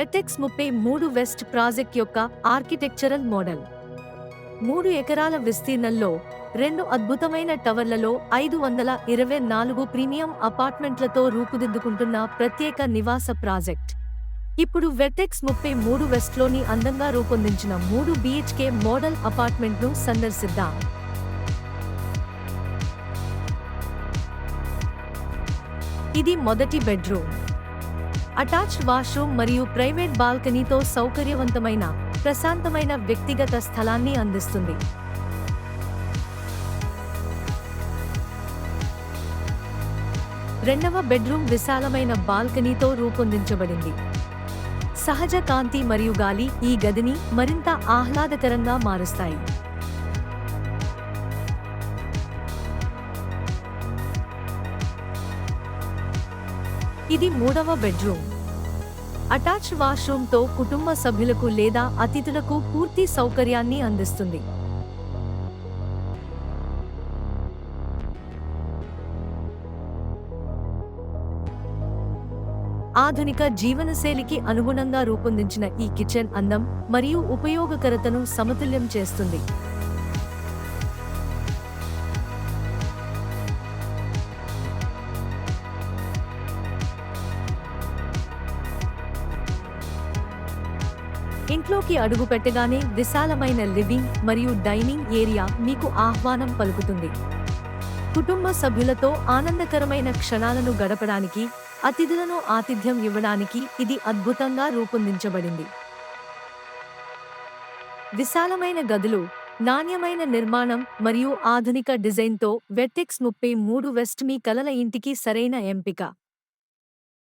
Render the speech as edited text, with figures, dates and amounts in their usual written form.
Vertex 33 west project యొక్క architectural model 3 ఎకరాల విస్తీర్ణంలో 2 అద్భుతమైన టవర్లలో 524 ప్రీమియం అపార్ట్మెంట్లతో రూపుదిద్దుకుంటున్న ప్రత్యేక నివాస ప్రాజెక్ట్. ఇప్పుడు వెర్టెక్స్ 33 వెస్ట్లోని అందంగా రూపొందించిన 3 BHK మోడల్ అపార్ట్మెంట్ను సందర్శిద్దాం. ఇది మొదటి బెడ్రూమ్. అటాచ్డ్ వాష్రూమ్ మరియు ప్రైవేట్ బాల్కనీతో సౌకర్యవంతమైన, ప్రశాంతమైన వ్యక్తిగత స్థలాన్ని అందిస్తుంది. రెండవ బెడ్రూమ్ విశాలమైన బాల్కనీతో రూపొందించబడింది. సహజ కాంతి మరియు గాలి ఈ గదిని మరింత ఆహ్లాదకరంగా మారుస్తాయి. ఇది మూడవ బెడ్రూమ్. అటాచ్డ్ వాష్రూమ్తో కుటుంబ సభ్యులకు లేదా అతిథులకు పూర్తి సౌకర్యాన్ని అందిస్తుంది. ఆధునిక జీవనశైలికి అనుగుణంగా రూపొందించిన ఈ కిచెన్ అందం మరియు ఉపయోగకరతను సమతుల్యం చేస్తుంది. ఇంట్లోకి అడుగుపెట్టగానే విశాలమైన లివింగ్ మరియు డైనింగ్ ఏరియా మీకు ఆహ్వానం పలుకుతుంది. కుటుంబ సభ్యులతో ఆనందకరమైన క్షణాలను గడపడానికి, అతిథులను ఆతిథ్యం ఇవ్వడానికి ఇది అద్భుతంగా రూపొందించబడింది. విశాలమైన గదులు, నాణ్యమైన నిర్మాణం మరియు ఆధునిక డిజైన్తో వెర్టెక్స్ 33 వెస్ట్ మీ కలల ఇంటికి సరైన ఎంపిక.